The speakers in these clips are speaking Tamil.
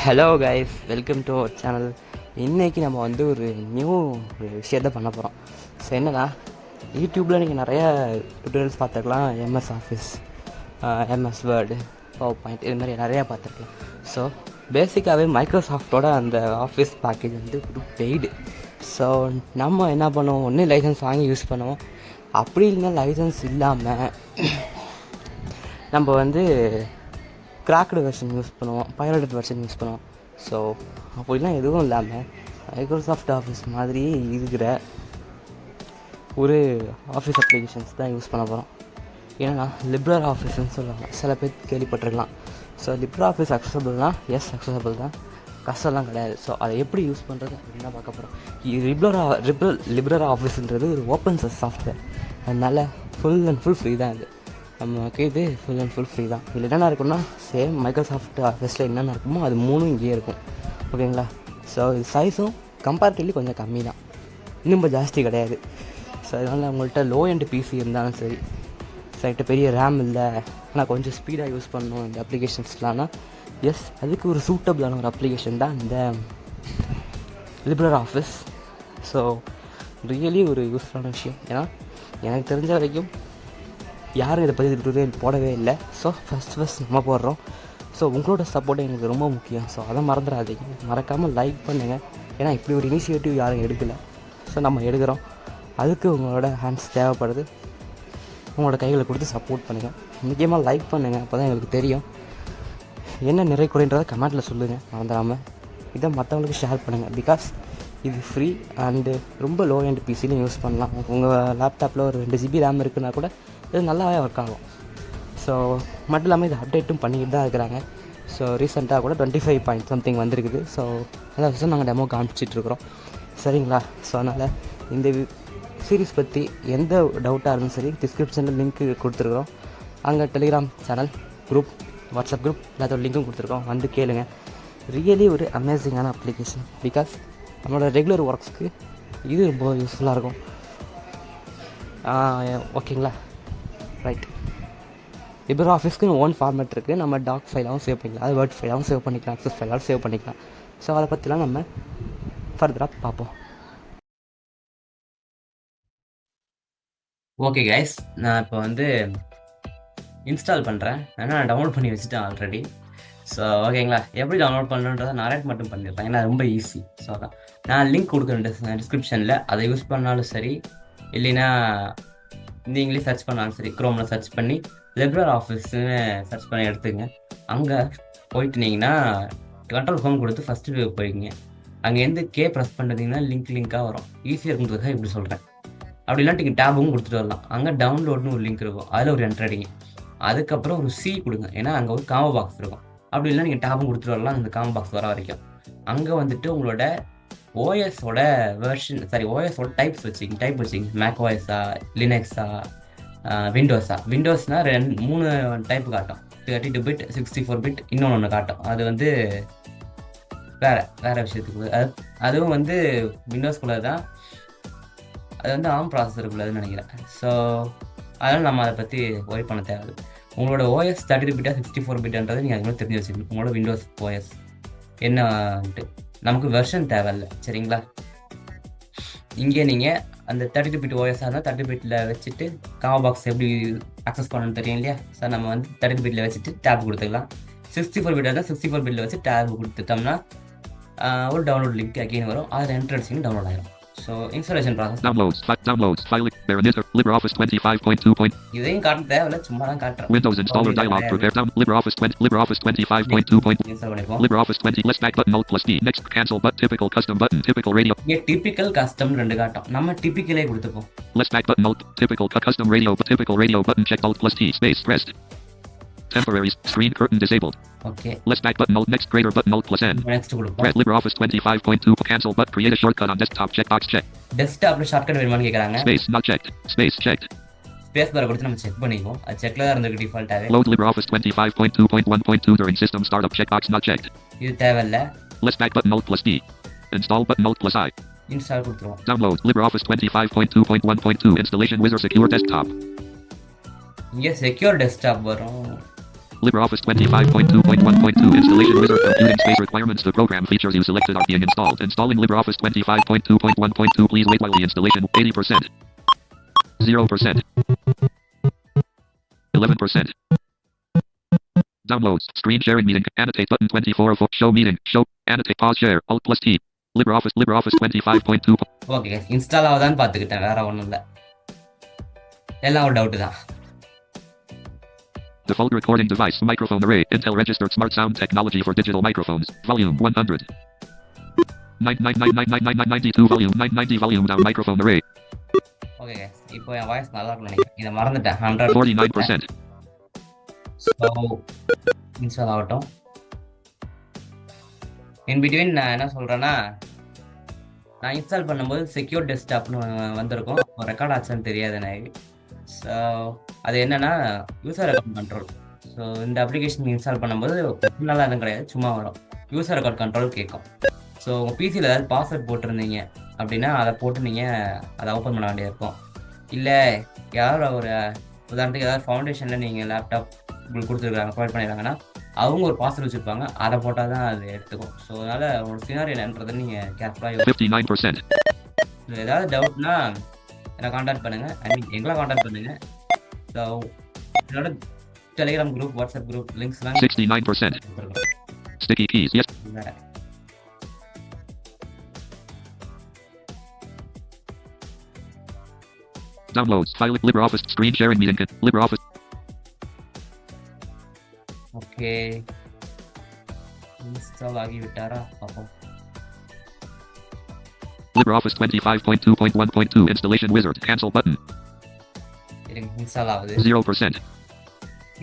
Hello guys, welcome to our channel. இன்றைக்கி நம்ம வந்து ஒரு நியூ விஷயத்த பண்ண போகிறோம். ஸோ என்னன்னா, யூடியூப்பில் நீங்கள் நிறைய டுட்டோரியல்ஸ் பார்த்துருக்கலாம். MS office, MS word, power point, இது மாதிரி நிறையா பார்த்துருக்கலாம். ஸோ பேசிக்காகவே மைக்ரோசாஃப்டோட அந்த ஆஃபீஸ் பேக்கேஜ் வந்து ஒரு பெய்டு. ஸோ நம்ம என்ன பண்ணுவோம், ஒன்று லைசன்ஸ் வாங்கி யூஸ் பண்ணுவோம். அப்படி இல்லைன்னா லைசன்ஸ் இல்லாமல் நம்ம வந்து கிராக்டு வெர்ஷன் யூஸ் பண்ணுவோம், பைரேட்டட் வெர்ஷன் யூஸ் பண்ணுவோம். ஸோ அப்படிலாம் எதுவும் இல்லாமல் மைக்ரோசாஃப்ட் ஆஃபீஸ் மாதிரி இருக்கிற ஒரு ஆஃபீஸ் அப்ளிகேஷன்ஸ் தான் யூஸ் பண்ண போகிறோம். ஏன்னா லிப்ரா ஆஃபீஸ்ன்னு சொல்லுவாங்க, சில பேர் கேள்விப்பட்டிருக்கலாம். ஸோ லிப்ரா ஆஃபீஸ் அக்சசபிள்னால் எஸ் அக்சசபிள் தான், கஷ்டம்லாம் கிடையாது. ஸோ அதை எப்படி யூஸ் பண்ணுறது அப்படின்னு தான் பார்க்க போகிறோம். லிப்ரா ஆஃபீஸுன்றது ஒரு ஓப்பன் சோர்ஸ் சாஃப்ட்வேர், அதனால் ஃபுல் அண்ட் ஃபுல் ஃப்ரீ தான் இது. நமக்கு இது ஃபுல் அண்ட் ஃபுல் ஃப்ரீ தான். இதில் என்னென்ன இருக்குன்னா, சேம் மைக்ரோசாஃப்ட் ஆஃபீஸில் என்னென்ன இருக்குமோ அது மூணும் இங்கேயே இருக்கும். ஓகேங்களா? ஸோ இது சைஸும் கம்பேரிட்டிவ்லி கொஞ்சம் கம்மி தான், இன்னும் ஜாஸ்தி கிடையாது. ஸோ அதனால் உங்கள்கிட்ட லோ எண்ட் பிசி இருந்தாலும் சரி, சைட்டு பெரிய ரேம் இல்லை ஆனால் கொஞ்சம் ஸ்பீடாக யூஸ் பண்ணணும் இந்த அப்ளிகேஷன்ஸ்லாம்னா, எஸ் அதுக்கு ஒரு சூட்டபிளான ஒரு அப்ளிகேஷன் தான் இந்த லிப்ரா ஆஃபீஸ். ஸோ ரியலி ஒரு யூஸ்ஃபுல்லான விஷயம். ஏன்னா எனக்கு தெரிஞ்ச வரைக்கும் யாரும் இதை பற்றி டுட்டோரியல் போடவே இல்லை. ஸோ ஃபஸ்ட் நம்ம போடுறோம். ஸோ உங்களோட சப்போர்ட் எனக்கு ரொம்ப முக்கியம். ஸோ அதை மறந்துடாதீங்க, மறக்காமல் லைக் பண்ணுங்கள். ஏன்னா இப்படி ஒரு இனிஷியேட்டிவ் யாரும் எடுக்கலை. ஸோ நம்ம எடுக்கிறோம், அதுக்கு உங்களோட ஹேண்ட்ஸ் தேவைப்படுது. உங்களோட கைகளை கொடுத்து சப்போர்ட் பண்ணுங்கள். முக்கியமாக லைக் பண்ணுங்கள், அப்போ தான் எங்களுக்கு தெரியும். என்ன நிறை குறைன்றதை கமெண்ட்டில் சொல்லுங்கள் மறந்துடாமல். இதை மற்றவங்களுக்கு ஷேர் பண்ணுங்கள். பிகாஸ் இது ஃப்ரீ அண்டு ரொம்ப லோ எண்ட் பிசிலையும் யூஸ் பண்ணலாம். உங்கள் லேப்டாப்பில் ஒரு 2 GB ரேம் இருக்குன்னா கூட இது நல்லாவே ஒர்க் ஆகும். ஸோ மட்டும் இல்லாமல் இது அப்டேட்டும் பண்ணிக்கிட்டு தான் இருக்கிறாங்க. ஸோ ரீசெண்டாக கூட 25 பாயிண்ட் சம்திங் வந்திருக்குது. ஸோ அதான் விஷயம் நாங்கள் டெமோ காமிச்சிட்ருக்குறோம். சரிங்களா? ஸோ அதனால் இந்த சீரீஸ் பற்றி எந்த டவுட்டாக இருந்தாலும் சரி, டிஸ்கிரிப்ஷனில் லிங்க் கொடுத்துருக்குறோம். அங்கே Telegram channel, group, WhatsApp group எல்லாத்தோட லிங்க்கும் கொடுத்துருக்கோம், வந்து கேளுங்க. ரியலி ஒரு அமேசிங்கான அப்ளிகேஷன். பிகாஸ் நம்மளோட ரெகுலர் ஒர்க்ஸ்க்கு இது ரொம்ப யூஸ்ஃபுல்லாக இருக்கும். ஓகேங்களா? ரைட். லிப்ரா ஆஃபீஸ்க்குன்னு ஓன் ஃபார்மேட் இருக்குது. நம்ம டாக் ஃபைலாகவும் சேவ் பண்ணிக்கலாம், அது வேர்ட் ஃபைலாகவும் சேவ் பண்ணிக்கலாம், அக்சஸ் ஃபைலாகவும் சேவ் பண்ணிக்கலாம். ஸோ அதை பற்றிலாம் நம்ம ஃபர்தராக பார்ப்போம். ஓகே கைஸ், நான் இப்போ வந்து இன்ஸ்டால் பண்ணுறேன். ஏன்னா நான் டவுன்லோட் பண்ணி வச்சுட்டேன் ஆல்ரெடி. ஸோ ஓகேங்களா, எப்படி டவுன்லோட் பண்ணுறதை நரேட் மட்டும் பண்ணிடுறேன், ஏன்னா ரொம்ப ஈஸி. ஸோ அதான் நான் லிங்க் கொடுக்குறேன் டிஸ்கிரிப்ஷனில். அதை யூஸ் பண்ணாலும் சரி, இல்லைன்னா இந்த இங்கிலீஷ் சர்ச் பண்ணாலும் சரி, க்ரோமில் சர்ச் பண்ணி லிப்ரா ஆஃபீஸ்ன்னு சர்ச் பண்ணி எடுத்துங்க. அங்கே போயிட்டுனீங்கன்னா கண்ட்ரோல் ஹோம் கொடுத்து ஃபஸ்ட்டு போயிங்க. அங்கேருந்து ப்ரெஸ் பண்ணுறீங்கன்னா லிங்காக வரும். ஈஸியாக இருக்குன்றதுக்காக இப்படி சொல்கிறேன். அப்படி இல்லாட்டி நீங்கள் டேபும் கொடுத்துட்டு வரலாம். அங்கே டவுன்லோட்னு ஒரு லிங்க் இருக்கும், அதில் ஒரு என்ட்ரு அடிங்க. அதுக்கப்புறம் ஒரு சி கொடுங்க, ஏன்னா அங்கே ஒரு காம்போ பாக்ஸ் இருக்கும். அப்படி இல்லைனா நீங்கள் டேபும் கொடுத்துட்டு வரலாம் அந்த காம்போ பாக்ஸ் வர வரைக்கும். அங்கே வந்துட்டு உங்களோட ஓஎஸோட வெர்ஷன், ஓஎஸோட டைப் வச்சிங்க. மேக் ஓஎஸா, லினக்ஸா, விண்டோஸா. விண்டோஸ்னால் 3 டைப் காட்டும், 32 பிட், 64 பிட், இன்னொன்று காட்டும். அது வந்து வேறு விஷயத்துக்கு அதுவும் வந்து விண்டோஸ்குள்ளே தான். அது வந்து ஆம் ப்ராசஸருக்குள்ளதுன்னு நினைக்கிறேன். ஸோ அதனால் நம்ம அதை பற்றி ஒரி பண்ண தேவை. உங்களோட ஓஎஸ் 32 பிட்டா 64 பிட்ன்றது நீங்கள் அதுமாதிரி தெரிஞ்சு வச்சுக்கணும். உங்களோட விண்டோஸ் ஓஎஸ் என்னன்ட்டு நமக்கு வெர்ஷன் தேவையில்லை. சரிங்களா? இங்கே நீங்கள் அந்த 32 பிட் ஓஎஸாக இருந்தால் 30 பிட்டில் வச்சுட்டு காம்போ பாக்ஸ் எப்படி அக்சஸ் பண்ணணும்னு தெரியும் இல்லையா? சார் நம்ம வந்து 32 பிட்டில் வச்சுட்டு டேப் கொடுத்துக்கலாம். 64 பிட் இருந்தால் 64 பிட்டில் வச்சு டேப் கொடுத்துட்டோம்னா ஒரு டவுன்லோட் லிங்க் அகைன் வரும், அதில் என்ட்ரன்ஸிங் டவுன்லோட் ஆகிடும். So installation process downloads file LibreOffice 25.2. இதையும் காட்ட தேவையில்ல, சும்மா தான் காட்டுறேன். Windows installer dialog prepare down LibreOffice 25.2. Install பண்ணிப்போம். LibreOffice 20 let's back button Alt plus D next cancel but typical custom button typical radio. இங்கே டிபிக்கல் கஸ்டம் 2 காட்டும், நம்ம டிபிக்கலே கொடுத்துப்போம். Let's back button Alt typical custom radio but typical radio button checked Alt plus T space pressed. Temporaries screen curtain disabled. Okay. Let's back button Alt next greater button Alt plus N. Next கொடுப்போம். Red LibreOffice 25.2 cancel but create a shortcut on desktop checkbox check. டெஸ்க்டாப்ல ஷார்ட்கட் வேணுமான்னு கேக்குறாங்க. Space not checked. Space checked. Space bar கொடுத்து நம்ம செக் பண்ணிப்போம். அது செக்ல தான் இருந்திருக்கு டிஃபால்ட்டாவே. Load LibreOffice 25.2.1.2 during system startup checkbox not checked. இது தேவையில்ல. Let's back button Alt plus D. Install button Alt plus I. Install கொடுத்துருவோம். Download LibreOffice 25.2.1.2 installation wizard secure desktop. இங்கே செக்யூர் டெஸ்க்டாப் வரும். LibreOffice 25.2.1.2 Installation Wizard Computing Space Requirements. The program features you selected are being installed. Installing LibreOffice 25.2.1.2. Please wait while the installation. 80%. 0%. 11%. Downloads. Screen sharing meeting. Annotate button 24 of show meeting. Show. Annotate pause share. Alt plus T. LibreOffice 25.2. Okay install ஆகுதான்னு பார்த்துக்கிட்டேன், வேற ஒன்றும் இல்லை, எல்லாம் ஒரு டவுட்டு தான். Default recording device. Microphone array. Intel registered smart sound technology for digital microphones. Volume 100. 9999992 volume 990 volume down microphone array. Okay இப்போ என் வாய்ஸ் நல்லா இருக்கும்னு நினைக்கிறேன். இதை மறந்துட்டேன். 49%. ஸோ இன்ஸ்டால் ஆகட்டும். இன் பிட்வீன் நான் என்ன சொல்கிறேன்னா, நான் இன்ஸ்டால் பண்ணும்போது செக்யூர் டெஸ்க்டாப்னு வந்திருக்கும், ரெக்கார்ட் ஆச்சுன்னு தெரியாது எனக்கு. ஸோ அது என்னென்னா யூசர் அக்கௌண்ட் கண்ட்ரோல். ஸோ இந்த அப்ளிகேஷன் இன்ஸ்டால் பண்ணும்போது நல்லா எதுவும் கிடையாது, சும்மா வரும். யூசர் அக்கௌண்ட் கண்ட்ரோல் கேட்கும். ஸோ உங்கள் பிசியில் ஏதாவது பாஸ்வேர்ட் போட்டிருந்தீங்க அப்படின்னா அதை போட்டு நீங்கள் அதை ஓப்பன் பண்ண வேண்டியது இருக்கும். இல்லை யாரோ ஒரு உதாரணத்துக்கு ஏதாவது ஃபவுண்டேஷனில் நீங்கள் லேப்டாப் உங்களுக்கு கொடுத்துருக்காங்க, ப்ரொவைட் பண்ணிடுறாங்கன்னா அவங்க ஒரு பாஸ்வேர்ட் வச்சுருப்பாங்க, அதை போட்டால் தான் அது எடுத்துக்கும். ஸோ அதனால் ஒரு சினாரியோ என்னன்றதை நீங்கள் கேர்ஃபுல்லாக 59%. ஏதாவது டவுட்னா என்னை காண்டாக்ட் பண்ணுங்கள், ஐ மீன் எங்களை காண்டாக்ட் பண்ணுங்கள். ஸோ என்னோட டெலிகிராம் குரூப், வாட்ஸ்அப் குரூப் லிங்க்ஸ்லாம் 69%. Sticky keys. Yes. Downloads. File. LibreOffice. Screen sharing meeting. LibreOffice. Okay install ஆகிவிட்டாரா பார்ப்போம். LibreOffice 25.2.1.2 Installation Wizard. Cancel button. Install ஆகுது. 0%.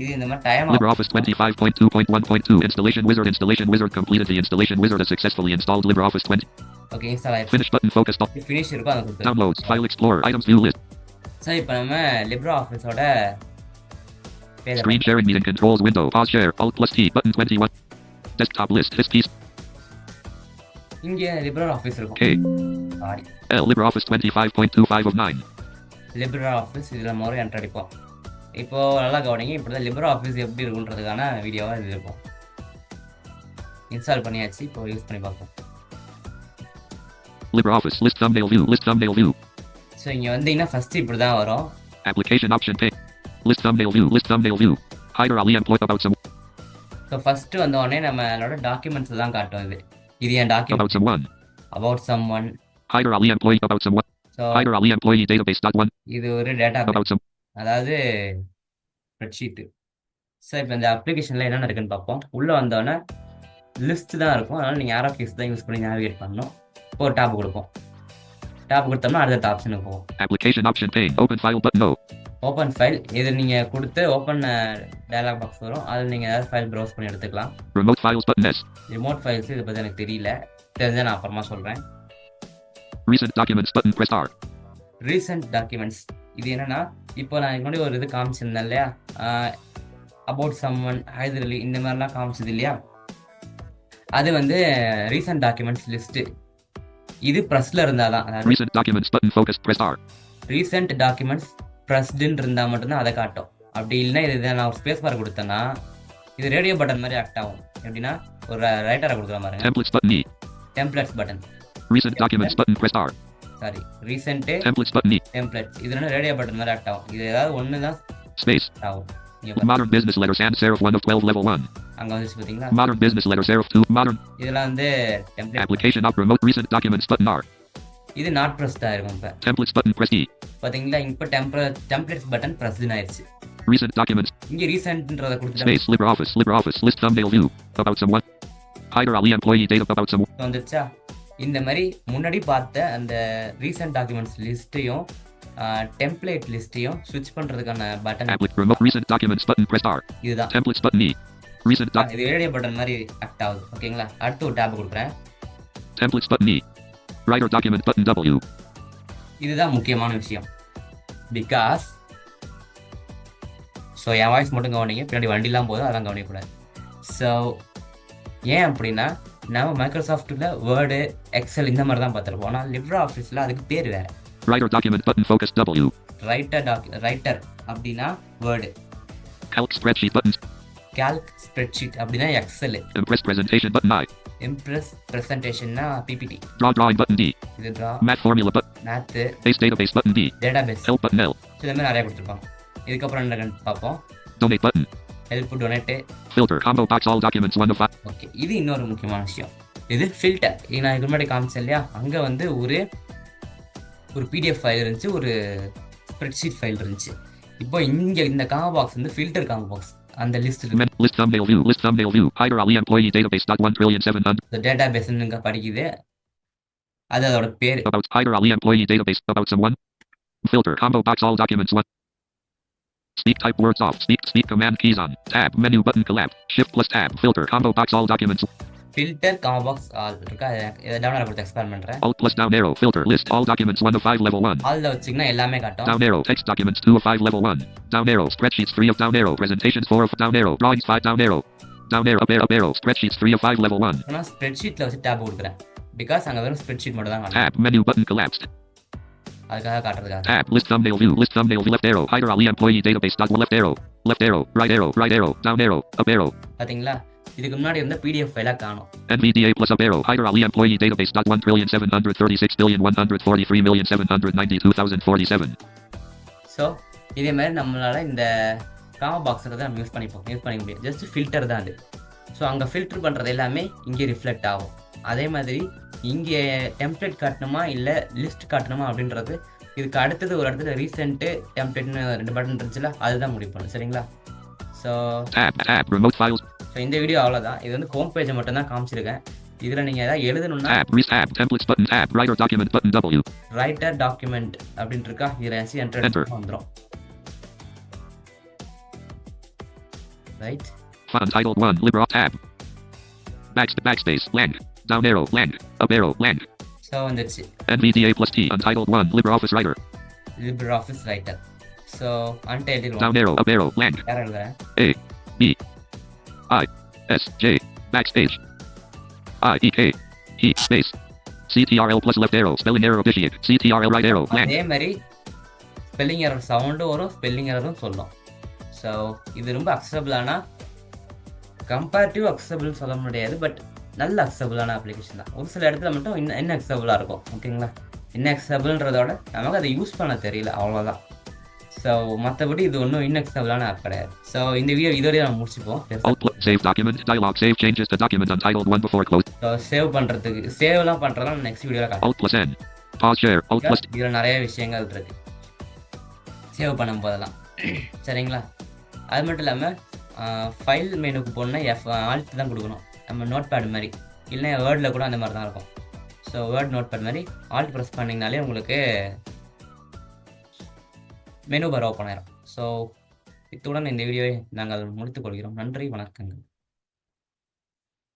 இது இந்த மாதிரி time. LibreOffice 25.2.1.2 Installation Wizard. Installation Wizard completed. The Installation Wizard has successfully installed LibreOffice 20. Okay install ஆயிடுச்சு. Finish button focused on. Finish இருக்கும், அதை கொடுத்து. Downloads. File Explorer. Items view list. So இப்போ நம்ம LibreOffice-ஓட Screen sharing meeting controls window. Pause share. Alt plus T. Button 21. Desktop list. This piece. இங்கே LibreOffice இருக்கும். K. Sorry. L. LibreOffice 25.25 of 9. LibreOffice இதில் முறை என்ட்ரு அடிப்போம். இப்போ நல்லா கவனிங்க, இப்படி தான் LibreOffice எப்படி இருக்குன்றதுக்கான வீடியோவாக இது இருக்கும். இன்ஸ்டால் பண்ணியாச்சு, இப்போ யூஸ் பண்ணி பார்ப்போம். LibreOffice list thumbnail view. List thumbnail view. So இங்கே வந்தீங்கன்னா ஃபஸ்ட்டு இப்படி தான் வரும். Application option page. List thumbnail view. List thumbnail view. Hyder Ali employed about some. So first வந்த உடனே நம்மளோட டாக்குமெண்ட்ஸ் தான் காட்டும். இது என் document. About someone. About someone. Hyder Ali employee about someone. So Hyder Ali employee database.1. இது ஒரு டேட்டா About some. அதாவது ஸ்ப்ரெட்ஷீட்டு. ஸோ இப்போ இந்த அப்ளிகேஷனில் என்னென்ன இருக்குன்னு பார்ப்போம். உள்ளே வந்தோடனே லிஸ்ட் தான் இருக்கும், அதனால் நீங்கள் ஆரோ கீஸ் தான் யூஸ் பண்ணி நேவிகேட் பண்ணணும். இப்போ ஒரு டேப் கொடுப்போம். டேப் கொடுத்தோம்னா அடுத்த ஆப்ஷனுக்கு போகும். Application option pane. Open file button no. Open file. இது நீங்கள் கொடுத்து ஓப்பன் டயலாக் பாக்ஸ் வரும், அதில் நீங்கள் ஏதாவது ஃபைல் ப்ரௌஸ் பண்ணி எடுத்துக்கலாம். Remote files button S. Remote files இதை பற்றி எனக்கு தெரியல, தெரிஞ்சால் நான் அப்புறமா சொல்கிறேன். Recent documents button press R. Recent documents இது என்னன்னா, இப்போ நான் முன்னாடி ஒரு இது காமிச்சிருந்தேன் இல்லையா, அபவுட் சம்மன், ஹைதர் அலி, இந்த மாதிரிலாம் காமிச்சது இல்லையா, அது வந்து ரீசெண்ட் டாக்குமெண்ட்ஸ் லிஸ்ட்டு. இது ப்ரெஸ்ல இருந்தால் தான், அதாவது Recent documents button focus press R. Recent documents ப்ரெஸ்டுன்னு இருந்தால் மட்டும்தான் அதை காட்டும். அப்படி இல்லைன்னா இது நான் ஒரு ஸ்பேஸ் பார் கொடுத்தேன்னா இது ரேடியோ பட்டன் மாதிரி ஆக்ட் ஆகும். எப்படின்னா ஒரு ரைட்டரை கொடுக்குற மாதிரி. Templates button E. Templates button. Recent documents button press R. Sorry, recent Templates button E. Templates. இது ரேடியோ பட்டன் மாதிரி ஆக்ட் ஆகும். இது ஏதாவது ஒன்று தான் Space. ஆகும். Modern business letter sans serif 1 of 12 level 1. அங்கே வந்துச்சு பார்த்தீங்களா. Modern business letter serif 2. Modern. இதெல்லாம் வந்து template. Application up remote recent documents button R. இது நாட் ப்ரெஸ்டாக இருக்கும். இப்போ Templates button press E. பார்த்தீங்களா, இப்போ டெம்ப்ளேட்ஸ் பட்டன் ப்ரெஸ்டுன்னு ஆயிடுச்சு. Recent documents. இங்கே ரீசெண்ட்ன்றதை கொடுத்துட்டு Space LibreOffice list thumbnail view. About someone. Hyder Ali employee data about someone. வந்துச்சா. இந்த மாதிரி முன்னாடி பார்த்த அந்த ரீசெண்ட் டாக்குமெண்ட்ஸ் லிஸ்ட்டையும் டெம்ப்ளேட் லிஸ்ட்டையும் ஸ்விட்ச் பண்ணுறதுக்கான button. Remote recent documents button press R. இதுதான். Templates button E. Recent doc. இது ரேடியோ பட்டன் மாதிரி ஆக்ட் ஆகுது. ஓகேங்களா. அடுத்து ஒரு டேப் கொடுக்குறேன். Templates button E. Writer document button W. இதுதான் முக்கியமான விஷயம். பிகாஸ் ஸோ என் வாய்ஸ் மட்டும் கவனிங்க, பின்னாடி வண்டிலாம் போதும், அதெல்லாம் கவனிக்கக்கூடாது. ஸோ ஏன் அப்படின்னா நம்ம மைக்ரோசாஃப்ட்டில் வேர்டு, எக்ஸல் இந்த மாதிரி தான் பார்த்துருப்போம். ஆனால் லிப்ரா ஆஃபீஸில் அதுக்கு பேர் வேறு. Writer document button focus W. Writer அப்படின்னா word. Calc spreadsheet buttons. Calc spreadsheet அப்படின்னா Excel. Impress presentation button I. Impress பிரசன்டேஷன்னா பிபிடி. Drawing button D. இது draw. Math formula button. Math. Base database button D. Database. Help button L. இந்த மாதிரி நிறைய கொடுத்துருப்பாங்க. இதுக்கப்புறம் என்ன பார்ப்போம். Donate button. Help donate. Filter combo box all documents 1 of 5. Okay, இது இன்னொரு முக்கியமான விஷயம். இது ஃபில்டர். இது நான் இதுக்கு முன்னாடி காமிச்சேன் இல்லையா, அங்கே வந்து ஒரு பிடிஎஃப் ஃபைல் இருந்துச்சு, ஒரு ஸ்ப்ரெட்ஷீட் ஃபைல் இருந்துச்சு. இப்போ இங்கே இந்த காம்போ பாக்ஸ் வந்து ஃபில்டர் காம்போ பாக்ஸ். அந்த list List thumbnail view. Hyder Ali employee database. 1,700,000. இந்த டேட்டாபேஸ் இங்கே படிக்குது. அது அதோட பேர். About Hyder Ali employee database. About someone. Filter combo box all documents 1. Speak type words off. Speak command keys on. Tab menu button collapse. Shift plus tab. Filter combo box all documents. Filter combo box all இருக்கா, இதை டவுன் கொடுத்து எக்ஸ்பேண்ட் பண்றேன். Alt plus down arrow. Filter list all documents 1 of 5 level 1. All ல வச்சீங்கன்னா எல்லாமே காட்டும். Down arrow text documents 2 of 5 level 1. Down arrow spreadsheets 3 of down arrow. Presentations 4 of down arrow. Drawings 5 down arrow. Down arrow up arrow spreadsheets 3 of 5 level 1. நான் ஸ்ப்ரெட்ஷீட்ல வச்சு tab கொடுக்குறேன். because அங்க வெறும் ஸ்ப்ரெட்ஷீட் மட்டும் தான் காட்டும். Tab menu button collapsed. அதுக்காக காட்டுறதுக்காக. Tab list thumbnail view. Left arrow. Hyder Ali employee database. Left arrow. Right arrow. Down arrow. Up arrow. பாத்தீங்களா, இதுக்கு முன்னாடி இருந்த பிடிஎஃப் ஃபைலா காணோம். NVDA plus up arrow. Hyder Ali employee database. 1,736,143,792,047. So இதே மாதிரி நம்மளால இந்த காம்போ பாக்ஸை தான் நம்ம யூஸ் பண்ணிக்க முடியும். ஜஸ்ட் ஃபில்டர் தான் அது. ஸோ அங்கே ஃபில்டர் பண்ணுறது எல்லாமே இங்கே ரிஃப்ளெக்ட் ஆகும். அதே மாதிரி இங்கே டெம்ப்ளேட் காட்டணுமா இல்லை லிஸ்ட் காட்டணுமா அப்படின்றது இதுக்கு அடுத்தது ஒரு இடத்துல ரீசெண்ட்டு டெம்ப்ளேட்னு 2 பட்டன் இருந்துச்சுல, அதுதான் முடிவு பண்ணும். சரிங்களா? So remote files. ஸோ இந்த வீடியோ அவ்வளோதான். இது வந்து ஹோம் பேஜை மட்டும் தான் காமிச்சிருக்கேன். இதில் நீங்கள் ஏதாவது எழுதணும்னா templates button writer document button W. Writer document அப்படின்ட்டு இருக்கா, இதில் என்டர் வந்துடும். Right. Font titled 1 Libra tab. Backspace lang. Down arrow lang. Up arrow lang. So வந்துடுச்சு. NVDA plus T untitled 1 LibreOffice writer. LibreOffice writer. So untitled 1. Down arrow up arrow lang. யாரை எழுதுறேன்? A B I S J backspace I E K E space CTRL plus left arrow spelling error vitiate CTRL right arrow lang. அதே மாதிரி ஸ்பெல்லிங் எரர் சவுண்டும் வரும், ஸ்பெல்லிங் எரரும் சொல்லும். ஸோ இது ரொம்ப அக்சசபிளான, கம்பேரிட்டிவ் அக்சசபிள் சொல்ல முடியாது, பட் நல்ல அக்சசபிளான அப்ளிகேஷன் தான். ஒரு சில இடத்துல மட்டும் இன்னும் அக்சசபிளாக இருக்கும். ஓகேங்களா? அக்சசபிள்ன்றதோட நமக்கு அதை யூஸ் பண்ண தெரியல, அவ்வளோதான். ஸோ மற்றபடி இது ஒன்றும் இன்அக்சசபிளான ஆப் கிடையாது. ஸோ இந்த வீடியோ இதோடய நம்ம முடிச்சுப்போம். Save document dialog save changes to document untitled 1 before close. So சேவ்லாம் பண்ணுறதுலாம் நெக்ஸ்ட் வீடியோவில் காட்டுறேன். Alt plus N pause share Alt plus இதில் நிறைய விஷயங்கள் இருக்கு சேவ் பண்ணும் போதெல்லாம். சரிங்களா? அது மட்டும் இல்லாமல் ஃபைல் மெனுக்கு போகணுன்னா ஆல்ட் தான் கொடுக்கணும். நம்ம நோட் பேட் மாதிரி, இல்லைன்னா வேர்டில் கூட அந்த மாதிரி தான் இருக்கும். ஸோ வேர்ட் நோட் பேட் மாதிரி ஆல்ட் ப்ரெஸ் பண்ணிங்கனாலே உங்களுக்கு மெனு பார் ஓப்பன் ஆயிரும். ஸோ இத்துடன் இந்த வீடியோவை நாங்கள் முடித்துக் கொள்கிறோம். நன்றி, வணக்கங்கள்.